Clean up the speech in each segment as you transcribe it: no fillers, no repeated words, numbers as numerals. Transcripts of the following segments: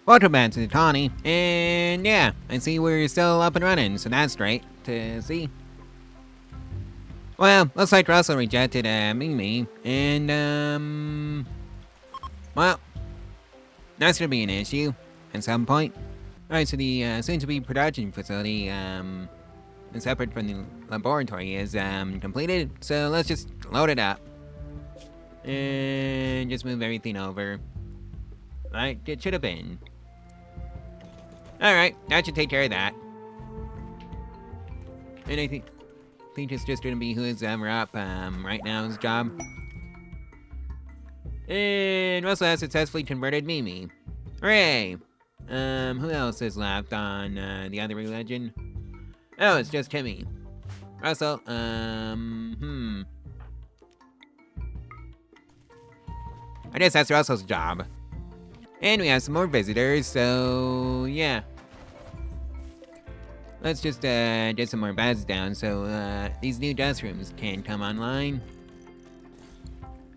Welcome back to the Tawny, and yeah, I see we're still up and running, so that's great to see. Well, looks like Russell rejected Mimi, and well, that's gonna be an issue at some point. Alright, so the soon-to-be production facility, separate from the laboratory is completed, so let's just load it up. And just move everything over. Like it should have been. Alright, that should take care of that. And I think it's just gonna be who's up right now's job. And Russell has successfully converted Mimi. Hooray! Who else is left on the other religion? Oh, it's just Timmy. Russell, I guess that's Russell's job. And we have some more visitors, so yeah. Let's just get some more beds down so these new dust rooms can come online.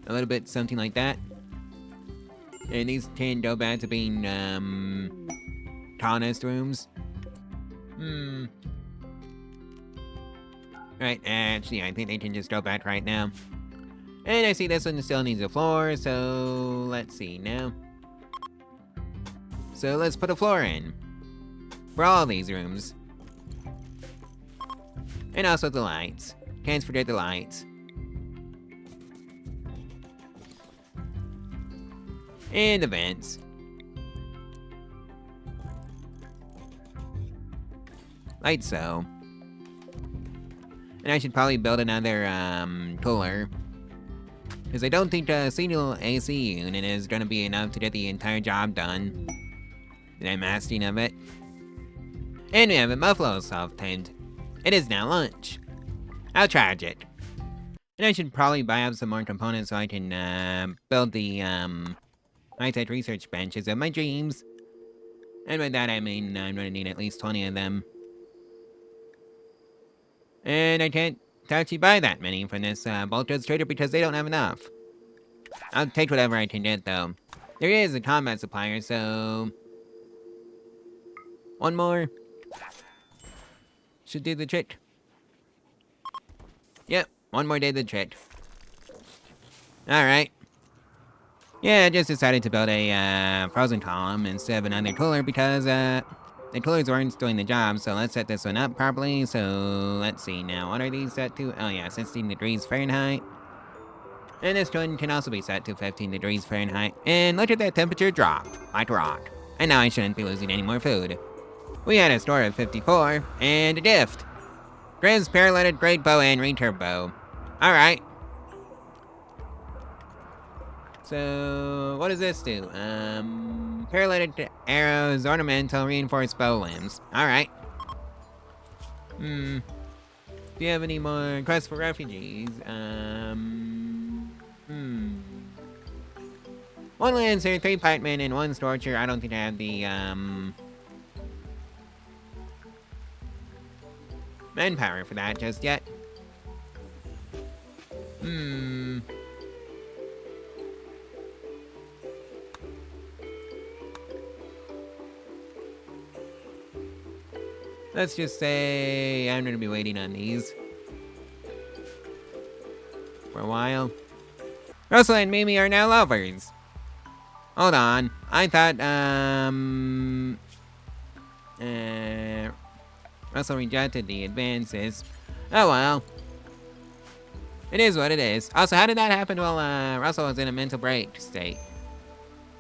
A little bit something like that. And these can go back to being tallest rooms. Right, actually I think they can just go back right now. And I see this one still needs a floor, so let's see now. So let's put a floor in. For all these rooms. And also the lights. Can't forget the lights. And the vents. Like so. And I should probably build another cooler. Because I don't think a single AC unit is going to be enough to get the entire job done. And I'm asking of it. And we have a buffalo soft-tent. It is now lunch. How tragic. And I should probably buy up some more components so I can build the high-tech research benches of my dreams. And by that I mean I'm going to need at least 20 of them. And I can't actually buy that many from this bulk goods trader because they don't have enough. I'll take whatever I can get though. There is a combat supplier, so one more should do the trick. Yep, one more did the trick. Alright. Yeah, I just decided to build a frozen column instead of another cooler because the coolers weren't doing the job, so let's set this one up properly. So let's see now, what are these set to? Oh yeah, 16 degrees Fahrenheit. And this one can also be set to 15 degrees Fahrenheit. And look at that temperature drop, like rock. And now I shouldn't be losing any more food. We had a store of 54, and a gift. Grizz's Paralleted Great Bow and Returbo. Alright. So, what does this do? Paralleted arrows, ornamental, reinforced bow limbs. Alright. Do you have any more requests for refugees? One Lancer, 3 pikemen, and 1 Storcher. I don't think I have the, manpower for that just yet. Let's just say I'm gonna be waiting on these for a while. Russell and Mimi are now lovers. Hold on. I thought, Russell rejected the advances. Oh well. It is what it is. Also, how did that happen while, Russell was in a mental break state?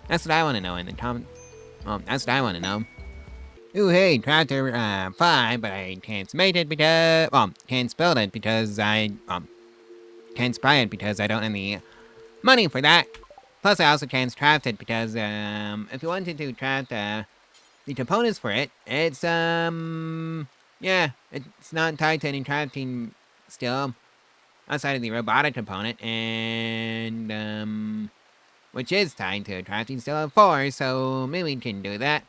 That's what I want to know in the comment. Well, that's what I want to know. Ooh, hey, Tractor, 5, but I can't make it because, well, can't spell it because I, can't spy it because I don't have the money for that. Plus, I also can't craft it because, if you wanted to craft, the components for it, it's, yeah, it's not tied to any crafting still, outside of the robotic component, and, which is tied to a crafting skill of 4, so maybe we can do that.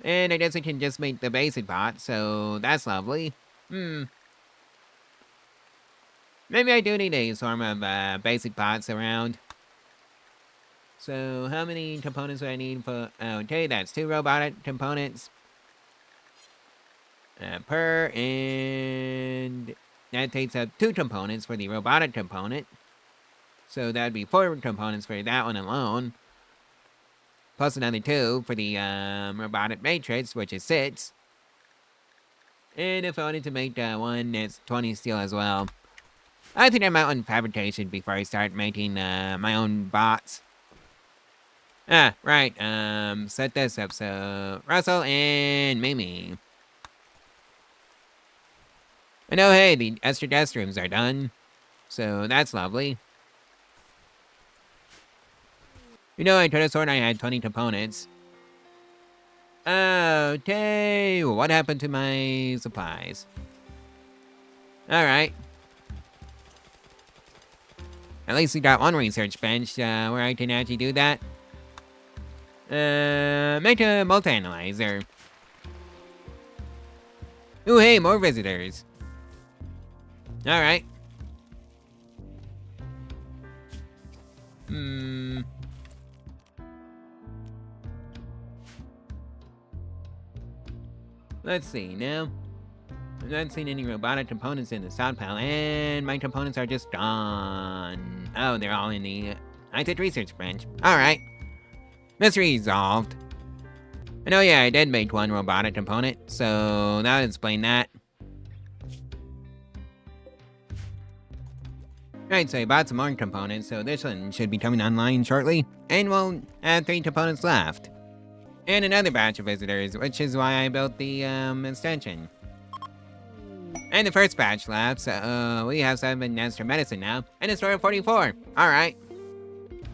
And I guess I can just make the basic pot, so that's lovely. Maybe I do need a swarm of, basic pots around. So how many components do I need for... Okay, that's 2 robotic components per, and that takes up 2 components for the robotic component. So that'd be 4 components for that one alone. Plus another 2 for the robotic matrix, which is 6. And if I wanted to make one, it's 20 steel as well. I think I'm out on fabrication before I start making my own bots. Ah, right. Set this up. So Russell and Mimi. I know, hey, the extra guest rooms are done. So that's lovely. You know, I could have sworn I had 20 components. Okay, what happened to my supplies? Alright. At least we got one research bench where I can actually do that. Make a multi-analyzer. Ooh, hey, more visitors. Alright. Let's see, now. I'm not seeing any robotic components in the stockpile, and my components are just gone. Oh, they're all in the ITech research branch. Alright. Mystery resolved. And oh yeah, I did make one robotic component, so that'll explain that. Right, so I bought some more components, so this one should be coming online shortly, and we'll have 3 components left. And another batch of visitors, which is why I built the extension. And the first batch left, so we have 7 extra medicine now, and a store of 44. Alright.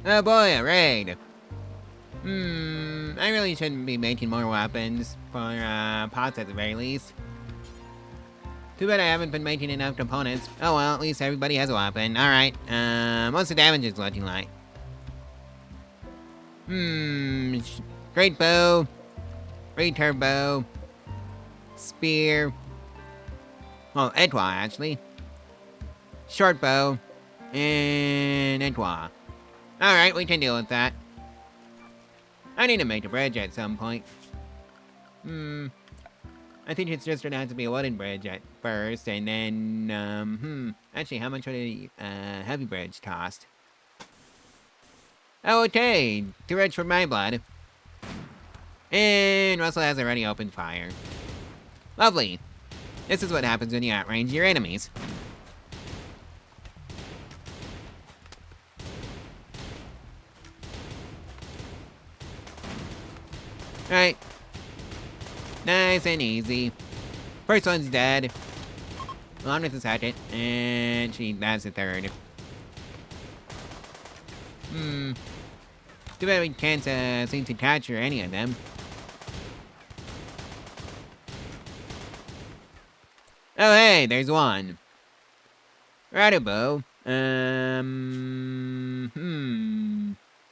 Oh boy, a raid. I really shouldn't be making more weapons, for pots at the very least. Too bad I haven't been making enough components. Oh well, at least everybody has a weapon. Alright, what's the damage is looking like? Great bow. Return bow. Spear. Well, Etwa, actually. Short bow. And Etwa. Alright, we can deal with that. I need to make a bridge at some point. I think it's just gonna have to be a wooden bridge at first, and then, actually, how much would a heavy bridge cost? Oh, okay, too rich for my blood. And Russell has already opened fire. Lovely. This is what happens when you outrange your enemies. Right. Nice and easy. First one's dead. Along with the second. And that's the third. Too bad we can't seem to capture any of them. Oh hey, there's one. Radabow.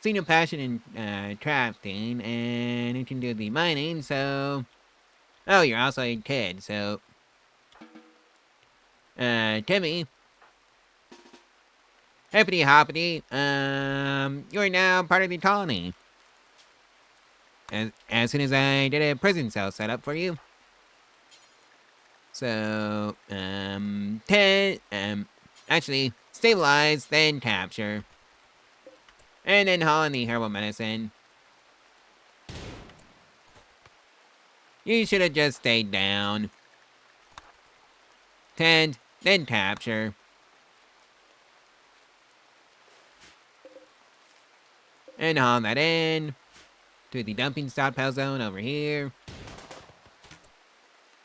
Seen a passion in crafting, and you can do the mining, so... Oh, you're also a kid, so... Timmy. Hippity hoppity, you're now part of the colony. As soon as I did a prison cell setup for you. So, actually, stabilize, then capture. And then haul in the herbal medicine. You should have just stayed down. Tend, then capture. And haul that in. To the dumping stockpile zone over here.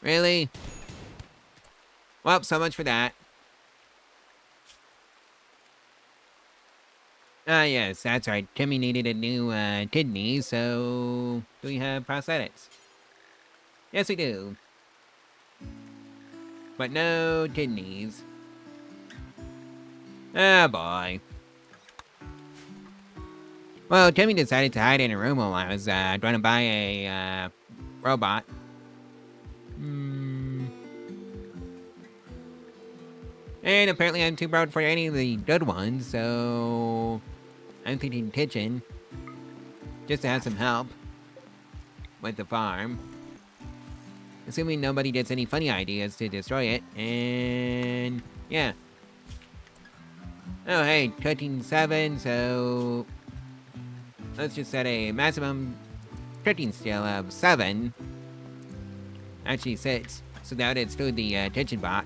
Really? Well, so much for that. Ah, yes, that's right. Timmy needed a new kidney, so do we have prosthetics? Yes, we do. But no kidneys. Ah, boy. Well, Timmy decided to hide in a room while I was trying to buy a robot. And apparently I'm too broke for any of the good ones, so... I'm thinking kitchen. just to have some help with the farm. Assuming nobody gets any funny ideas to destroy it, and yeah. Oh hey, cooking 7, so let's just set a maximum cooking skill of 7. Actually 6, so that would exclude the kitchen bot.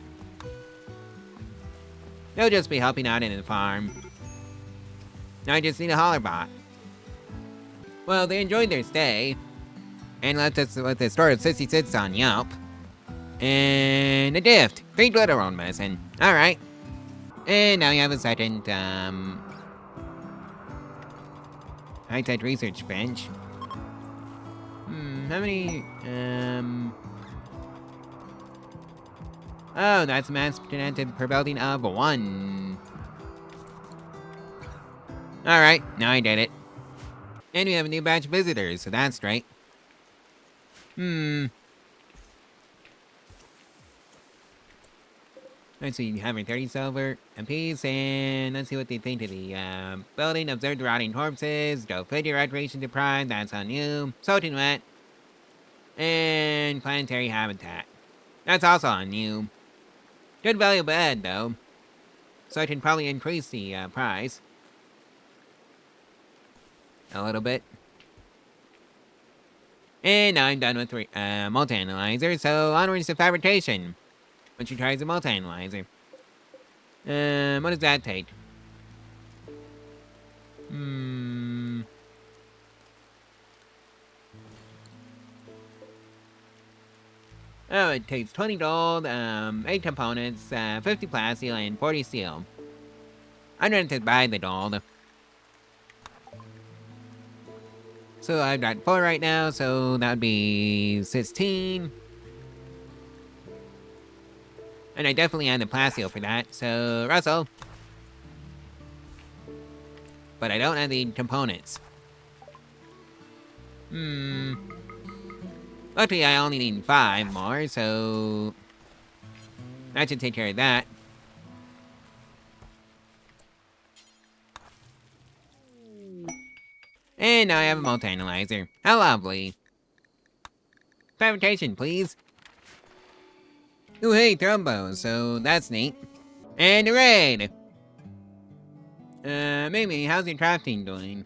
They'll just be helping out in the farm. Now I just need a holler bot. Well, they enjoyed their stay, and left us with a score of 66 on Yelp. And a gift, 3 glitter roll medicine. Alright. And now you have a second, high-tech research bench. How many, oh, that's mass presented per building of 1. Alright, now I did it. And we have a new batch of visitors, so that's great. Let's see, having 30 silver apiece, and let's see what they think of the building. Observed rotting corpses, go food your recreation deprived, that's on you. Soaking wet. And planetary habitat. That's also on you. Good value bed, though. So I can probably increase the price. A little bit. And now I'm done with multi-analyzer, so onwards to fabrication. When she tries a multi-analyzer. What does that take? Oh, it takes 20 gold, 8 components, 50 plasteel, and 40 steel. I'm going to buy the gold. So I've got 4 right now, so that would be 16. And I definitely had the plasteel for that, so Russell. But I don't have the components. Luckily, I only need 5 more, so that should take care of that. And now I have a multi-analyzer. How lovely. Fabrication, please. Ooh, hey, Thrombo, so that's neat. And a raid! Mimi, how's your crafting doing?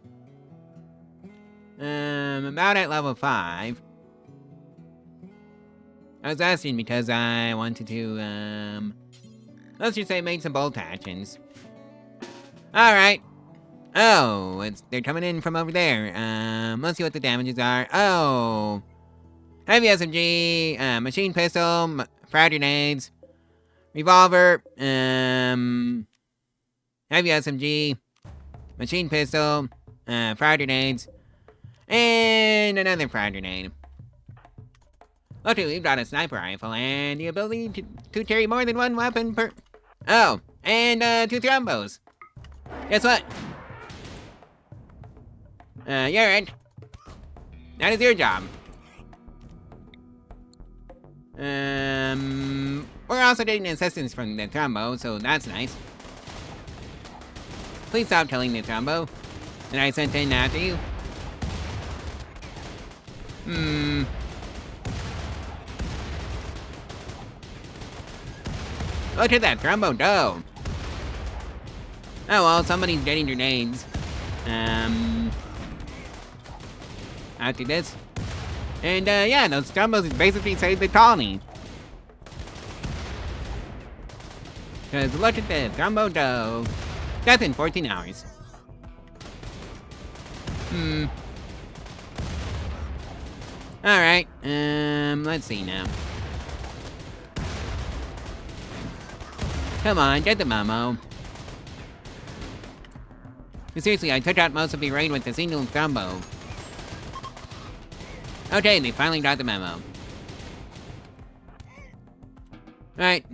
About at level 5. I was asking because I wanted to, let's just say make some bolt actions. Alright. Oh, they're coming in from over there. Let's see what the damages are. Oh. Heavy SMG, machine pistol, frag grenades, revolver, heavy SMG, machine pistol, frag grenades, and another frag grenade. Luckily, we've got a sniper rifle and the ability to carry more than 1 weapon per... Oh, and 2 thrombos. Guess what? Yurick. That is your job. We're also getting assistance from the Thrombo, so that's nice. Please stop killing the Thrombo that I sent in after you. Look at that Thrombo go. Oh well, somebody's getting grenades. After this. And, yeah, those Thrombos basically saved the colony. Because look at the Thrombo go. Death in 14 hours. Alright, let's see now. Come on, get the memo. Seriously, I took out most of the raid with a single Thrombo. Okay, they finally got the memo. Alright,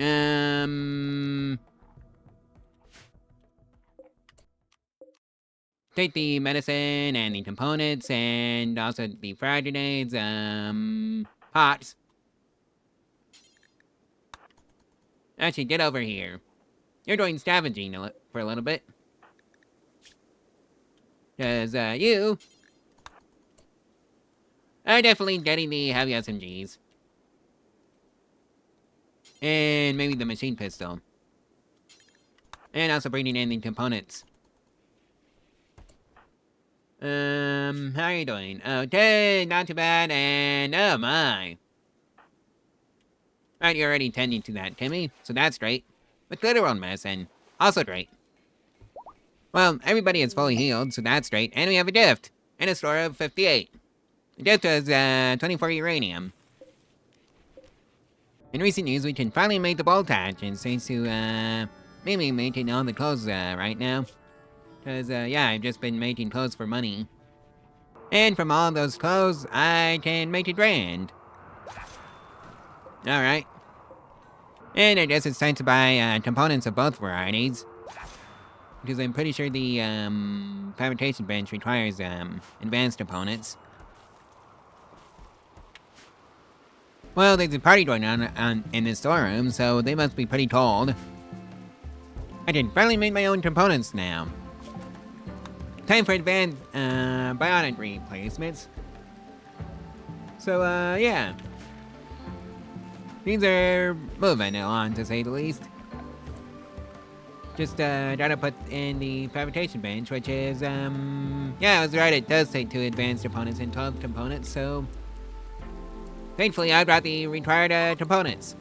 take the medicine and the components and also the frag grenades, pots. Actually, get over here. You're doing scavenging for a little bit. Cause, you Definitely getting the heavy SMGs. And maybe the machine pistol. And also bringing in the components. How are you doing? Okay, not too bad, and oh my. Right, you're already tending to that, Timmy, so that's great. But literal medicine, also great. Well, everybody is fully healed, so that's great, and we have a gift, and a store of 58. The gift is, 24 uranium. In recent news, we can finally make the bolt hatches, thanks to, maybe making all the clothes, right now. Cause, yeah, I've just been making clothes for money. And from all those clothes, I can make a grand. Alright. And I guess it's time to buy, components of both varieties. Because I'm pretty sure the, fabrication bench requires, advanced components. Well, there's a party going on in the storeroom, so they must be pretty cold. I can finally make my own components now. Time for advanced, bionic replacements. So, yeah. Things are moving along, to say the least. Just, gotta put in the fabrication bench, which is, yeah, I was right, it does take 2 advanced components and 12 components, so... Thankfully, I got the required, components.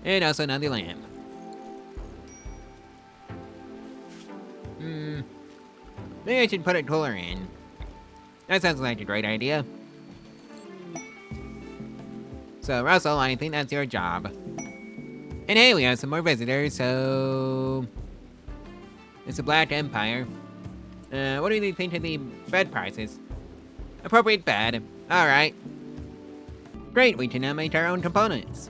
And also another lamp. Maybe I should put a cooler in. That sounds like a great idea. So, Russell, I think that's your job. And hey, we have some more visitors, so... It's a Black Empire. What do you think of the bed prices? Appropriate bed. Alright. Great, we can now make our own components.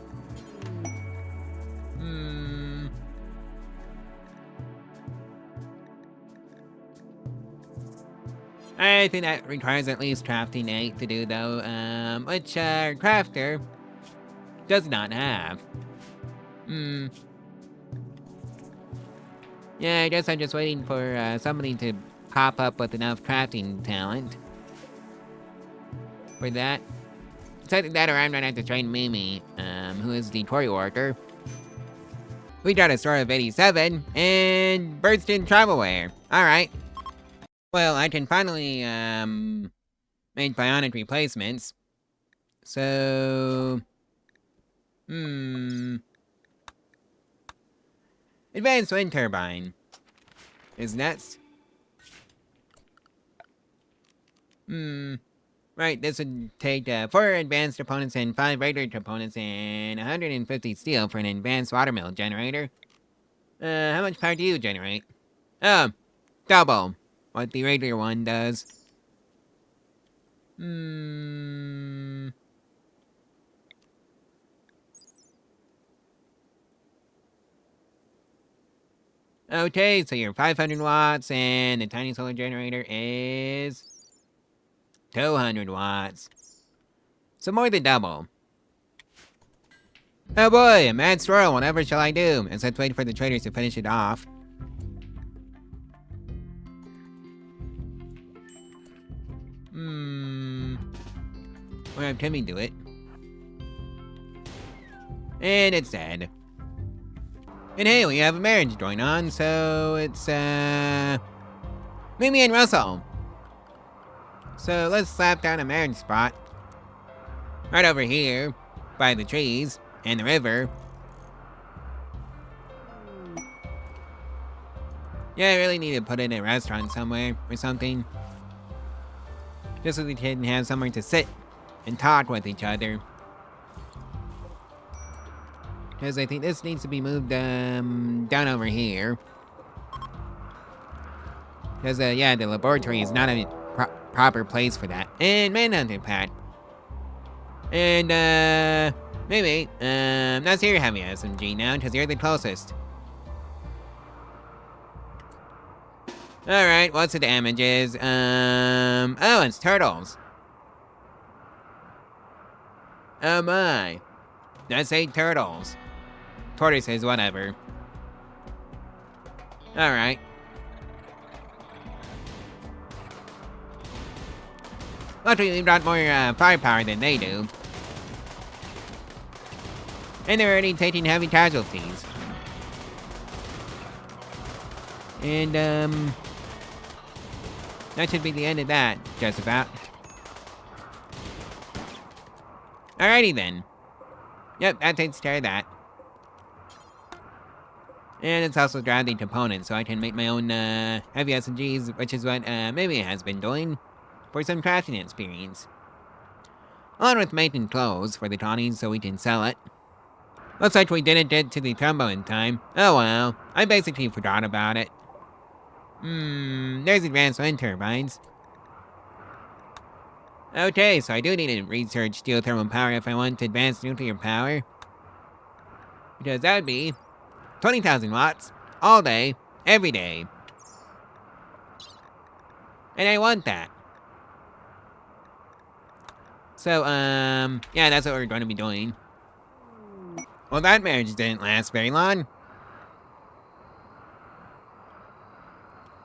I think that requires at least crafting 8 to do, though, which, crafter does not have. Yeah, I guess I'm just waiting for, somebody to pop up with enough crafting talent. For that. Something that, or I'm gonna have to train Mimi, who is the Quarry worker. We got a store of 87, and Burstin Travelware. Alright. Well, I can finally, make bionic replacements. So... Advanced wind turbine. Is next. Right, this would take, 4 advanced components and 5 regular components and 150 steel for an advanced watermill generator. How much power do you generate? Oh, double what the regular one does. Okay, so you're 500 watts, and the tiny solar generator is 200 watts. So more than double. Oh boy, a mad swirl, whatever shall I do? And let's wait for the traders to finish it off. We'll have Timmy do it. And it's dead. And hey, we have a marriage going on, so it's, Mimi and Russell. So let's slap down a marriage spot. Right over here, by the trees, and the river. Yeah, I really need to put it in a restaurant somewhere, or something. Just so we can have somewhere to sit and talk with each other. Because I think this needs to be moved, down over here. Because, yeah, the laboratory is not a proper place for that. And manhunter pad. And, maybe, let's hear heavy SMG now, because you're the closest. Alright, what's the damages? Oh, it's turtles. Oh my. That's 8 turtles. Tortoises, whatever. Alright. Luckily, we've got more firepower than they do. And they're already taking heavy casualties. And, that should be the end of that, just about. Alrighty then. Yep, that takes care of that. And it's also grounding components, so I can make my own, heavy SMGs, which is what, maybe has been doing for some crafting experience. Along with making clothes for the Connies so we can sell it. Looks like we didn't get to the Trumbo in time. Oh well, I basically forgot about it. There's advanced wind turbines. Okay, so I do need to research geothermal power if I want advanced nuclear power. Because that would be 20,000 watts, all day, every day. And I want that. So, yeah, that's what we're going to be doing. Well, that marriage didn't last very long.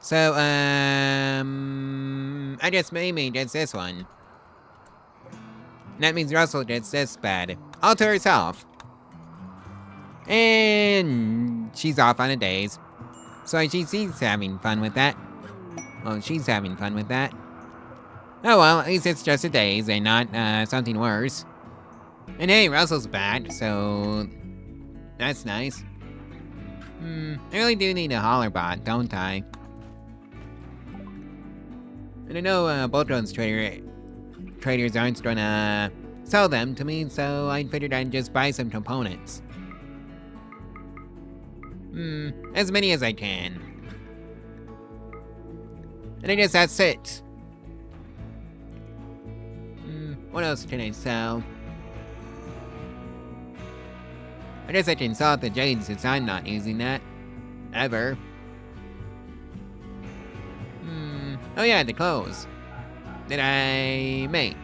So, I guess maybe gets this one. That means Russell gets this bed. All to herself. And she's off on a daze. So she's having fun with that. Well, she's having fun with that. Oh well, at least it's just a daze and not, something worse. And hey, Russell's back, so that's nice. I really do need a holler bot, don't I? And I know, Boltron's traders aren't gonna sell them to me, so I figured I'd just buy some components. As many as I can. And I guess that's it. What else can I sell? I guess I can sell the jade since I'm not using that. Ever. Oh yeah, the clothes. That I make.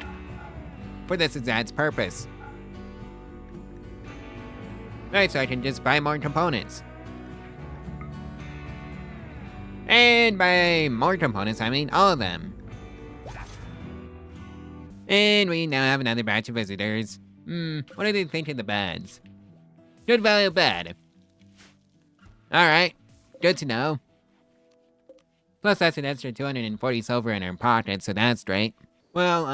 For this exact purpose. Right, so I can just buy more components. And by more components, I mean all of them. And we now have another batch of visitors. What do they think of the beds? Good value bed. Alright, good to know. Plus that's an extra 240 silver in our pocket, so that's great. Well,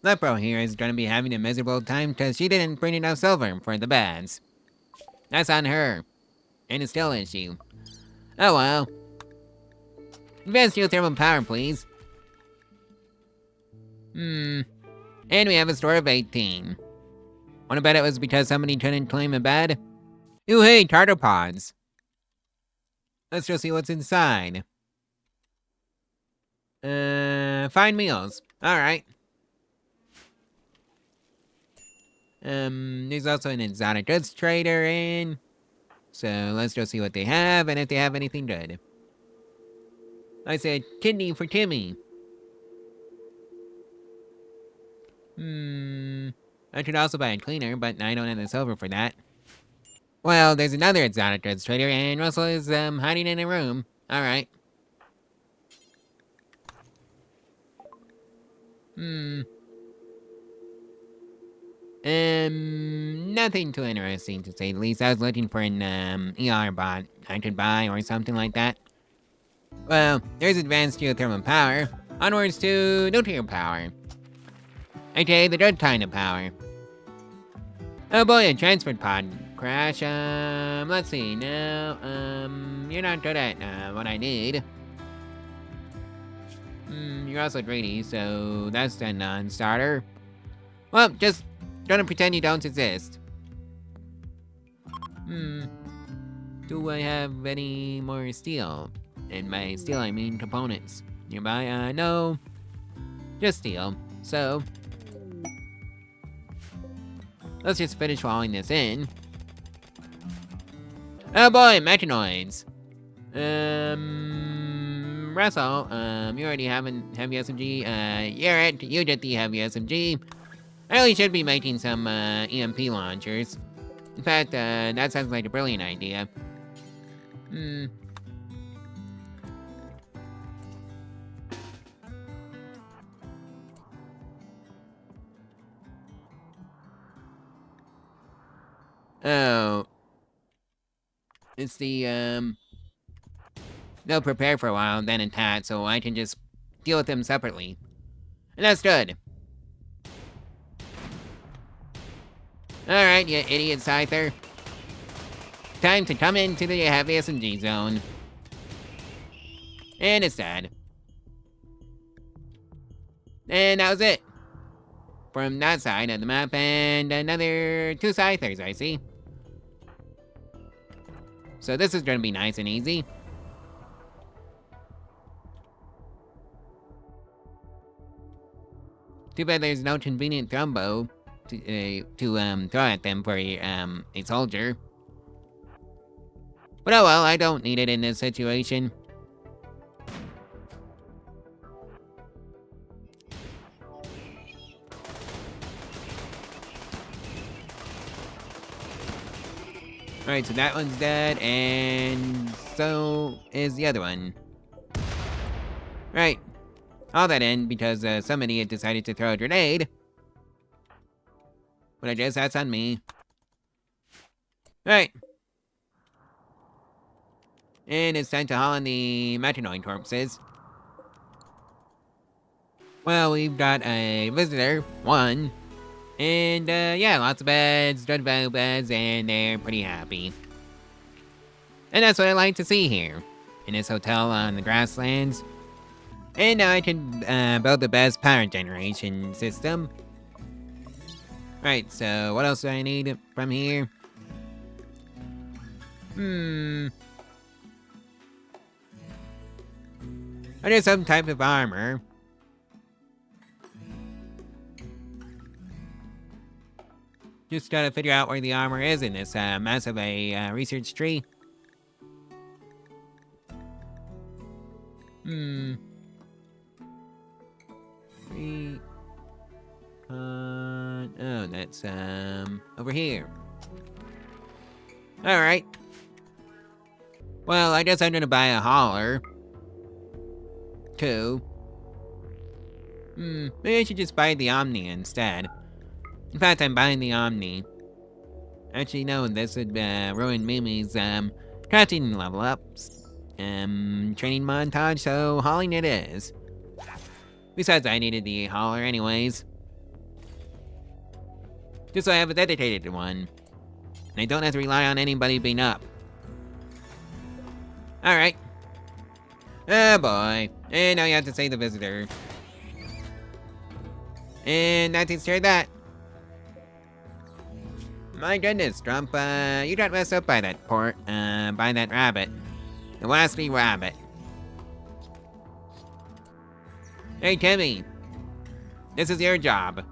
Lepro here is gonna be having a miserable time because she didn't bring enough silver for the beds. That's on her. And a skill issue. Oh well. Advanced geothermal power, please. And we have a store of 18. Wanna bet it was because somebody couldn't claim a bed? Ooh, hey, tartropods. Let's just see what's inside. Fine meals. Alright. There's also an exotic goods trader in. So let's just see what they have and if they have anything good. I said kidney for Timmy. I could also buy a cleaner, but I don't have the silver for that. Well, there's another exotic goods trader, and Russell is, hiding in a room. Alright. Nothing too interesting to say the least. I was looking for an, ER bot I could buy or something like that. Well, there's advanced geothermal power. Onwards to nuclear power. Okay, the good kind of power. Oh boy, a transport pod crash. Let's see now. You're not good at, what I need. You're also greedy, so that's a non-starter. Well, just gonna pretend you don't exist. Do I have any more steel? And by steel, I mean components. Nearby, no. Just steel. So, let's just finish following this in. Oh boy, mechanoids. Russell, you already have a heavy SMG. Garrett, you get the heavy SMG. I really should be making some, EMP launchers. In fact, that sounds like a brilliant idea. Oh. It's the, they'll prepare for a while, then attack, so I can just deal with them separately. And that's good. Alright, you idiot Scyther. Time to come into the heavy SMG zone. And it's dead. And that was it. From that side of the map, and another 2 Scythers, I see. So this is gonna be nice and easy. Too bad there's no convenient throwbow to throw at them for a soldier. But oh well, I don't need it in this situation. Alright, so that one's dead, and so is the other one. Right. All that in because somebody had decided to throw a grenade. But I guess that's on me. Alright. And it's time to haul in the metanoid corpses. Well, we've got a visitor, 1. And, yeah, lots of beds, good value beds, and they're pretty happy. And that's what I like to see here, in this hotel on the Grasslands. And now I can build the best power generation system. Right, so what else do I need from here? I need some type of armor. Just gotta figure out where the armor is in this massive research tree. Oh, that's over here. Alright. Well, I guess I'm gonna buy a hauler. 2. Maybe I should just buy the Omni instead. In fact, I'm buying the Omni. Actually, no, this would ruin Mimi's crafting level ups. Training montage, so hauling it is. Besides, I needed the hauler anyways. Just so I have a dedicated one. And I don't have to rely on anybody being up. Alright. Oh boy. And now you have to save the visitor. And that takes care of that. My goodness, Trump, you got messed up by that by that rabbit. The wasty rabbit. Hey, Timmy. This is your job.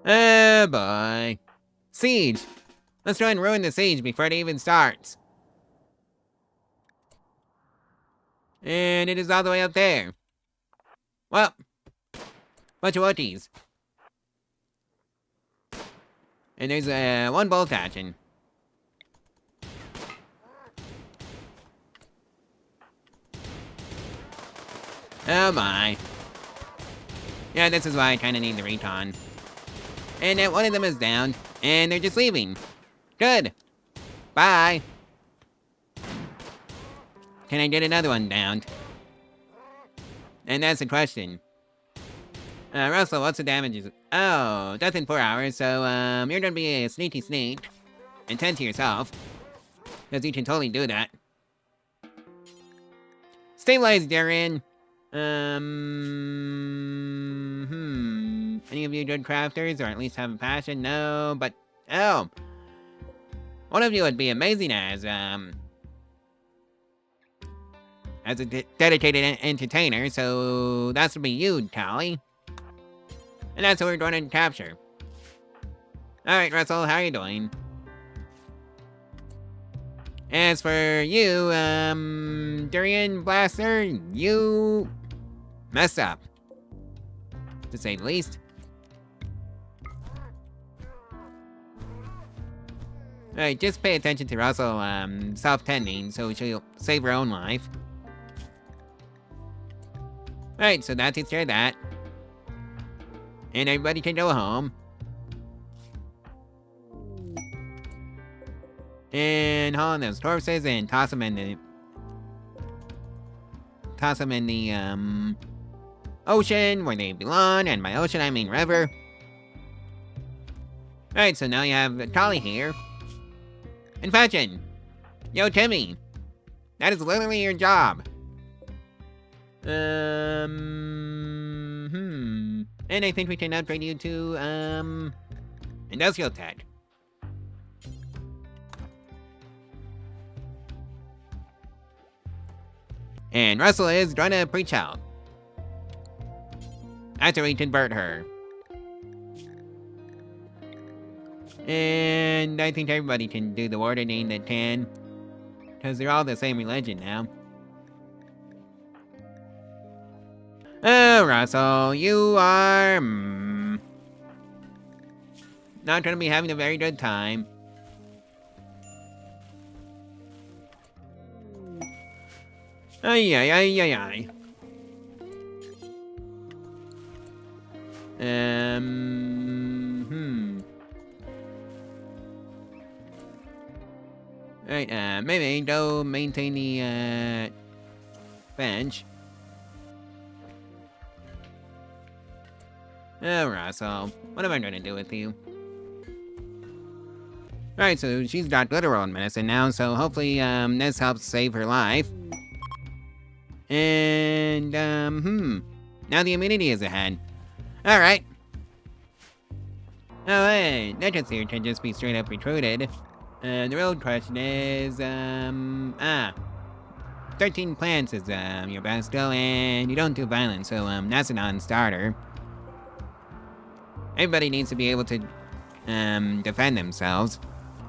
Oh, boy. Siege. Let's try and ruin the siege before it even starts. And it is all the way up there. Well, bunch of Wookiees. And there's one bolt action. Oh my. Yeah, this is why I kinda need the recon. And one of them is down, and they're just leaving. Good. Bye. Can I get another one down? And that's the question. Russell, what's the damage? Oh, death in 4 hours, so, you're gonna be a sneaky sneak. And tend to yourself. Because you can totally do that. Stabilize, Darren. Any of you good crafters, or at least have a passion? No, but, oh. One of you would be amazing as a dedicated entertainer, so that's to be you, Tally. And that's what we're going to capture. Alright, Russell, how are you doing? As for you, Durian Blaster, you messed up. To say the least. Alright, just pay attention to Russell, self-tending, so she'll save her own life. Alright, so that takes care of that. And everybody can go home. and haul in those corpses and toss them in the ocean where they belong, and by ocean I mean river. Alright, so now you have Tolly here. And Fetchin! Yo, Timmy! That is literally your job. And I think we can upgrade you to, Industrial Tech. And Russell is gonna preach out. After we convert her. And I think everybody can do the ordering that can. Because they're all the same religion now. Oh, Russell, you are... not gonna be having a very good time. Ay, ay, ay, ay, ay. Alright, maybe go maintain the, bench. Oh, Russell, what am I gonna do with you? Alright, so she's got literal medicine now, so hopefully, this helps save her life. And, now the immunity is ahead. Alright. Oh, hey, Necklace here can just be straight up recruited. The real question is, 13 plants is, your best skill, and you don't do violence, so, that's a non-starter. Everybody needs to be able to, defend themselves.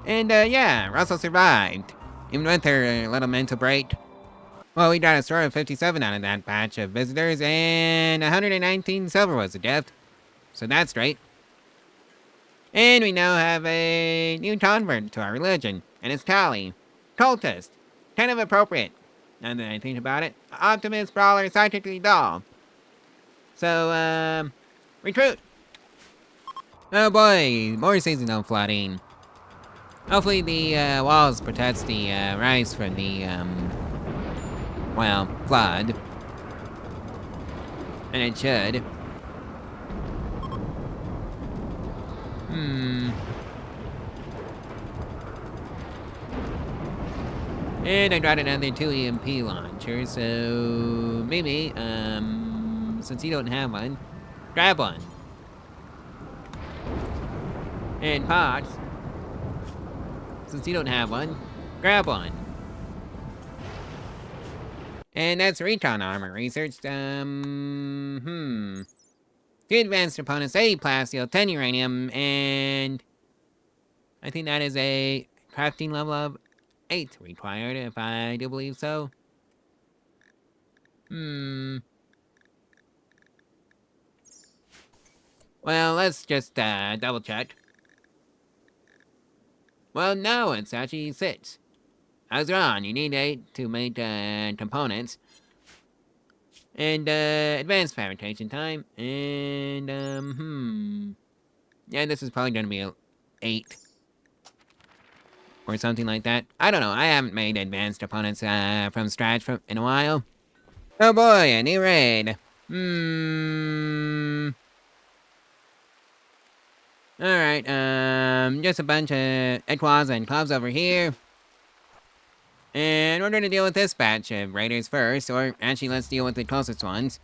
And, yeah, Russell survived. Even with her little mental break. Well, we got a score of 57 out of that batch of visitors, and 119 silver was the gift. So that's great. And we now have a new convert to our religion, and it's Tally. Cultist. Kind of appropriate, now that I think about it. Optimist, brawler, psychically dull. So, recruit. Oh boy, more seasonal flooding. Hopefully the, walls protects the, rice from the, well, flood. And it should. And I got another 2 EMP launchers, so maybe, since you don't have one, grab one. And Pox, since you don't have one, grab one. And that's recon armor research. 2 advanced opponents, 80 plasteel, 10 uranium, and I think that is a crafting level of 8 required, if I do believe so. Well, let's just double check. Well, no, it's actually 6. I was wrong. You need 8 to make components. And advanced fabrication time. And yeah, this is probably gonna be a 8. Or something like that. I don't know. I haven't made advanced opponents from scratch in a while. Oh boy, a new raid. Alright, just a bunch of Equas and clubs over here. And we're gonna deal with this batch of raiders first, or actually let's deal with the closest ones.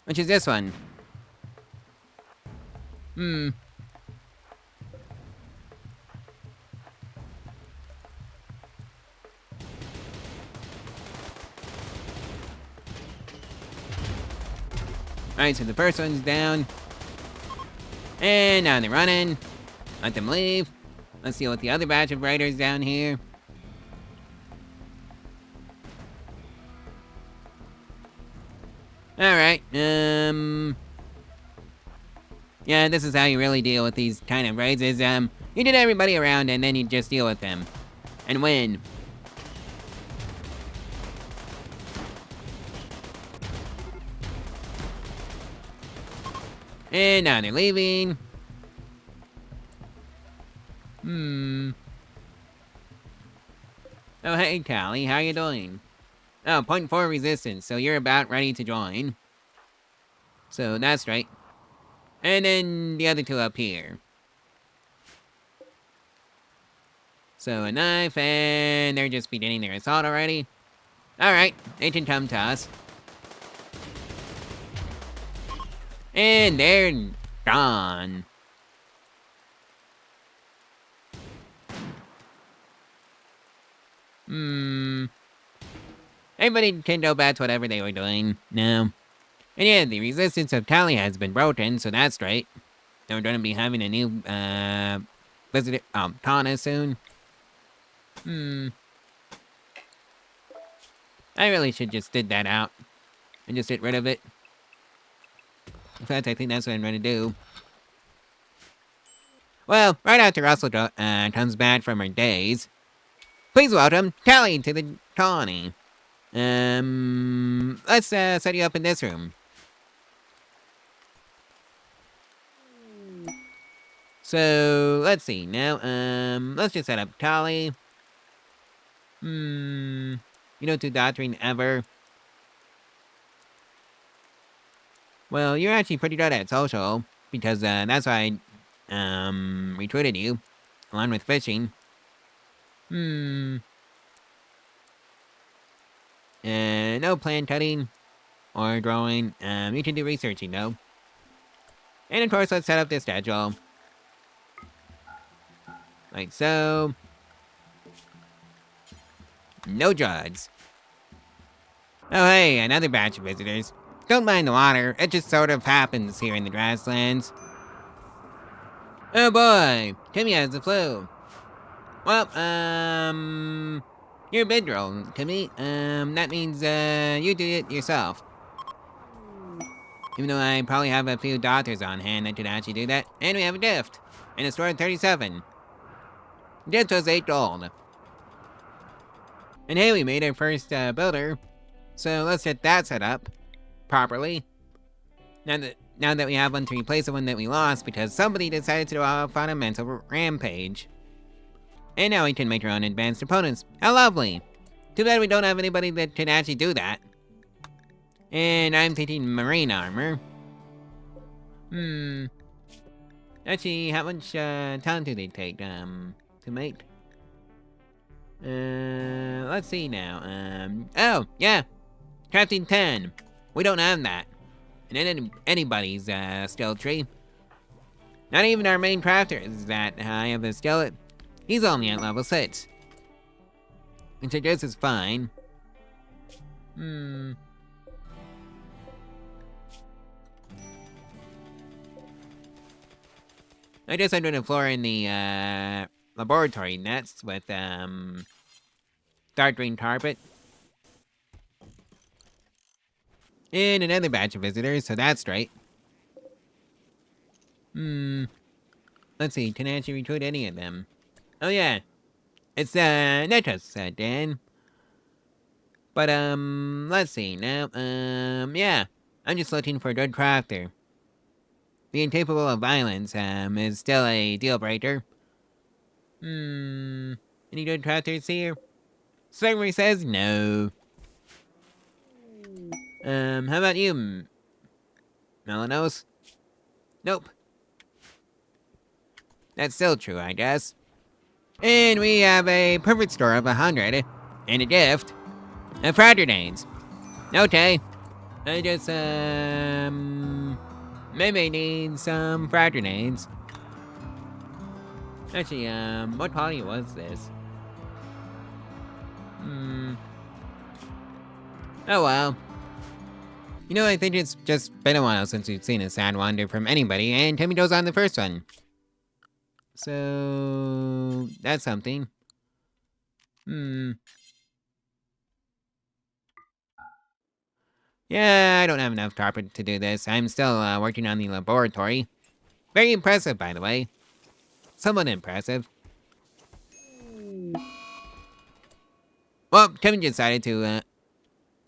Which is this one. Alright, so the first one's down. And now they're running. Let them leave. Let's deal with the other batch of raiders down here. Alright, yeah, this is how you really deal with these kind of raids, is, you get everybody around and then you just deal with them. And win. And now they're leaving. Oh, hey, Callie, how you doing? Oh, point 4 resistance, so you're about ready to join. So that's right. And then the other two up here. So a knife, and they're just beginning their assault already. Alright, they can come to us. And they're gone. Everybody can go back to whatever they were doing now. And yeah, the resistance of Tally has been broken, so that's right. We're gonna be having a new, visitor, Tana soon. I really should just did that out. And just get rid of it. In fact, I think that's what I'm gonna do. Well, right after Russell comes back from her days, please welcome Tally to the colony. Let's, set you up in this room. So, let's see, now, let's just set up Tally. You don't do doctoring ever. Well, you're actually pretty good at social, because, that's why I, recruited you, along with fishing. No plant cutting or growing. You can do researching, though. And of course, let's set up this schedule. Like so. No drugs. Oh, hey, another batch of visitors. Don't mind the water, it just sort of happens here in the Grasslands. Oh boy, Timmy has the flu. Well, you're a mid-roll, Timmy. That means, you do it yourself. Even though I probably have a few doctors on hand that could actually do that. And we have a gift. And a store at 37. Gift was 8 gold. And hey, we made our first, builder. So let's get that set up properly. Now that we have one to replace the one that we lost because somebody decided to go off on a mental rampage. And now we can make our own advanced opponents. How lovely! Too bad we don't have anybody that can actually do that. And I'm thinking marine armor. Actually, how much time do they take to make? Let's see now. Oh, yeah! Crafting 10. We don't have that. And anybody's skill tree. Not even our main crafter is that high of a skeleton. He's only at level 6. Which I guess is fine. I guess I'm gonna floor in the laboratory next with dark green carpet. And another batch of visitors, so that's great. Let's see, can I actually recruit any of them? Oh yeah, it's not just Dan. But let's see now. Yeah, I'm just looking for a good crafter. Being capable of violence is still a deal breaker. Any good crafters here? Certainly says no. How about you, Melanos? Nope. That's still true, I guess. And we have a perfect store of 100, and a gift of frag grenades. Okay. I just, maybe need some frag grenades. Actually, what quality was this? Oh well. You know, I think it's just been a while since we've seen a sad wander from anybody, and Timmy goes on the first one. So, that's something. Yeah, I don't have enough carpet to do this. I'm still, working on the laboratory. Very impressive, by the way. Somewhat impressive. Well, Timmy decided to,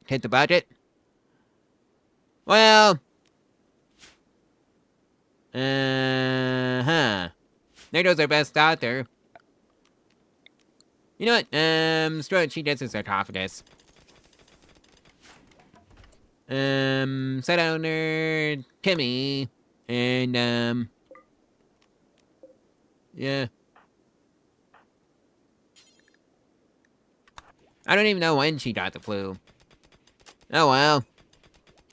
hit the budget. Well... There goes our best doctor. You know what? Screw it, she gets a sarcophagus. Set owner, Timmy, and, yeah. I don't even know when she got the flu. Oh, well.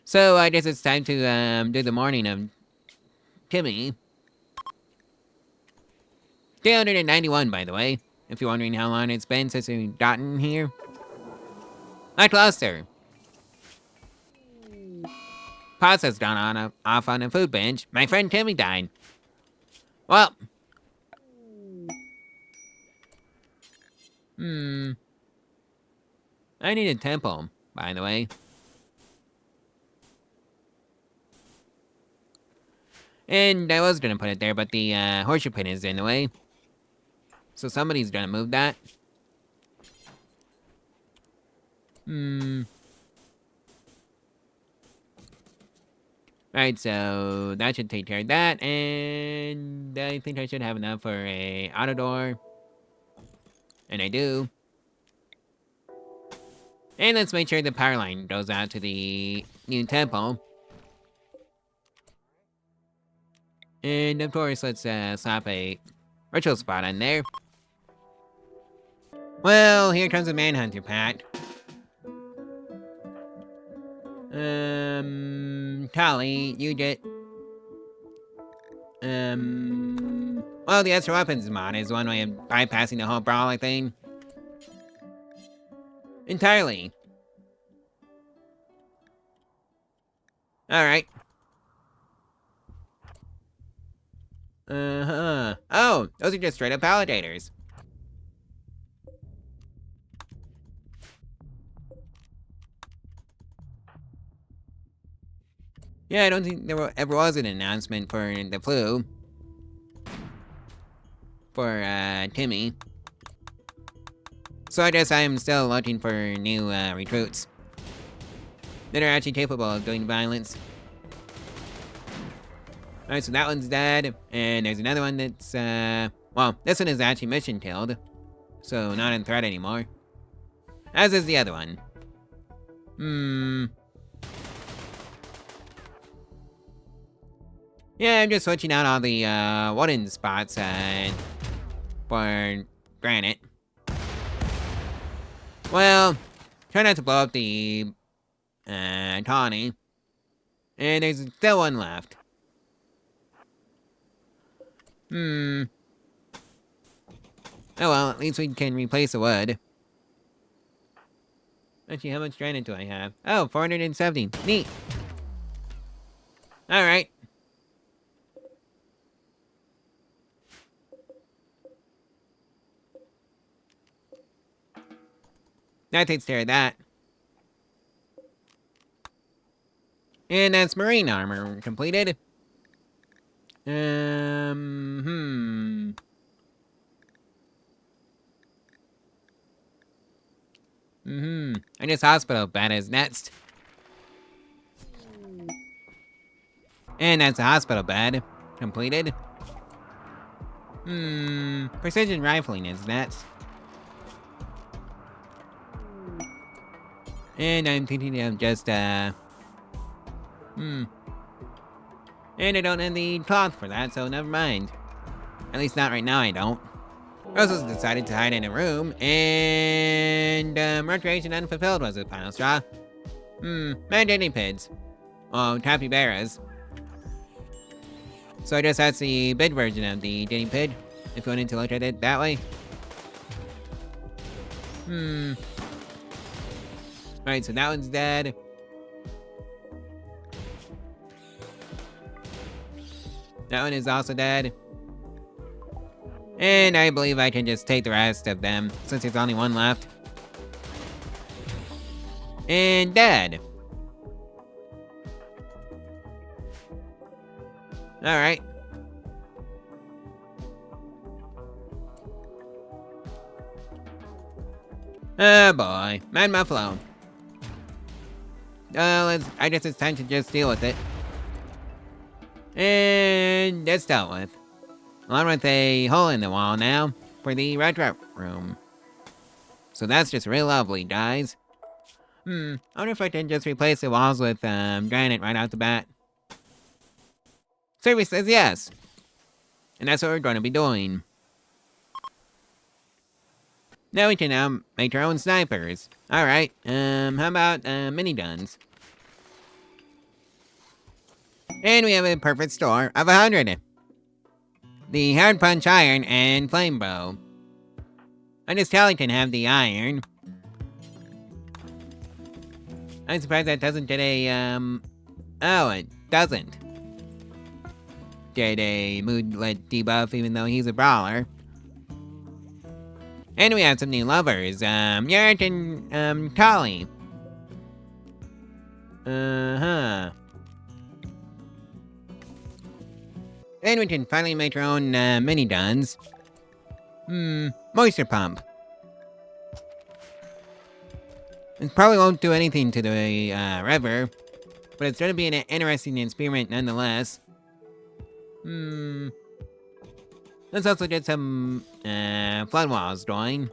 So, I guess it's time to, do the morning of Timmy. 391, by the way, if you're wondering how long it's been since we've gotten here. My cluster. Pasta's gone off on a food bench. My friend Timmy died. Well. I need a temple, by the way. And I was gonna put it there, but the horseshoe pin is in the way. So somebody's gonna move that. Alright, so that should take care of that, and I think I should have enough for a auto door. And I do. And let's make sure the power line goes out to the new temple. And of course, let's slap a ritual spot on there. Well, here comes a manhunter pack. Tali, you get... Well, the extra weapons mod is one way of bypassing the whole brawler thing. Entirely. Alright. Oh, those are just straight up validators. Yeah, I don't think there ever was an announcement for the flu. For, Timmy. So I guess I am still looking for new, recruits. That are actually capable of doing violence. Alright, so that one's dead. And there's another one that's, well, this one is actually mission killed. So not in threat anymore. As is the other one. Yeah, I'm just switching out all the, wooden spots, for granite. Well, try not to blow up the, Tawny. And there's still one left. Oh well, at least we can replace the wood. Actually, how much granite do I have? Oh, 470. Neat. Alright. That takes care of that. And that's marine armor completed. I guess hospital bed is next. And that's a hospital bed. Completed. Precision rifling is next. And I'm thinking of just, And I don't have the cloth for that, so never mind. At least not right now, I don't. Roses decided to hide in a room, and, recreation unfulfilled was the final straw. My guinea pigs. Oh, capybaras. So I guess that's the big version of the guinea pig, if you wanted to look at it that way. Alright, so that one's dead. That one is also dead. And I believe I can just take the rest of them, since there's only one left. And dead. Alright. Oh boy, Mad Muffalo. I guess it's time to just deal with it. And it's dealt with. Along with a hole in the wall now for the retro room. So that's just real lovely, guys. I wonder if I can just replace the walls with granite right out the bat. Survey says yes. And that's what we're going to be doing. Now we can make our own snipers. Alright, how about miniguns? And we have a perfect store of 100. The hard punch iron and flame bow. I just tell it can have the iron. I'm surprised that doesn't get a, oh, it doesn't get a moodlet debuff even though he's a brawler. And we have some new lovers, Yurt and, Collie. Uh-huh. And we can finally make our own, miniguns. Moisture pump. It probably won't do anything to the, river, but it's gonna be an interesting experiment nonetheless. Let's also get some, flood walls going.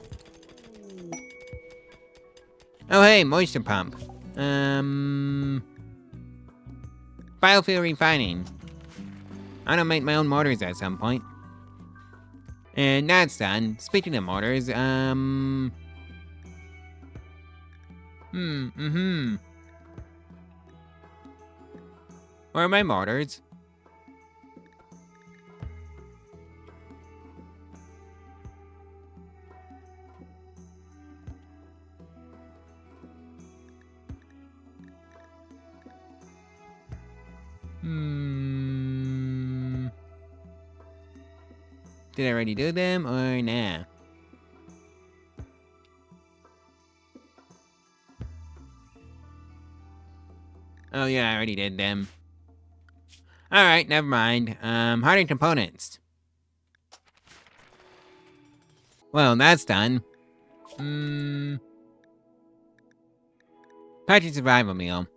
Oh hey, moisture pump. Biofuel refining. I'm gonna make my own mortars at some point. And that's done. Speaking of mortars, Where are my mortars? Did I already do them or nah? Oh yeah, I already did them. Alright, never mind. Hardened components. Well, that's done. Patchy survival meal.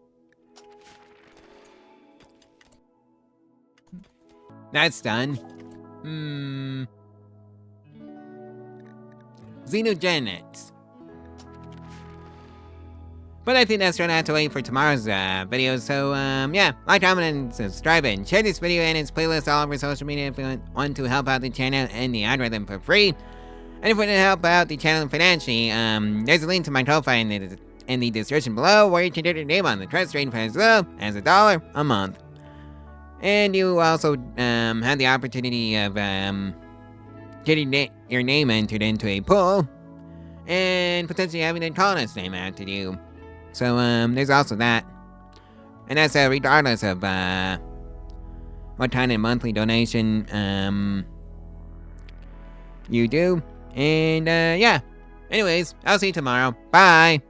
That's done. Xenogenetics. But I think that's gonna have to wait for tomorrow's video, so yeah, like, comment, and subscribe, and share this video and its playlist all over social media if you want to help out the channel and the algorithm for free. And if you want to help out the channel financially, there's a link to my Ko-Fi in the description below, where you can get your name on the trust rate for as low as $1 a month. And you also have the opportunity of getting your name entered into a pool, and potentially having a colonist name added to you. So there's also that. And that's regardless of what kind of monthly donation you do. And yeah. Anyways, I'll see you tomorrow. Bye!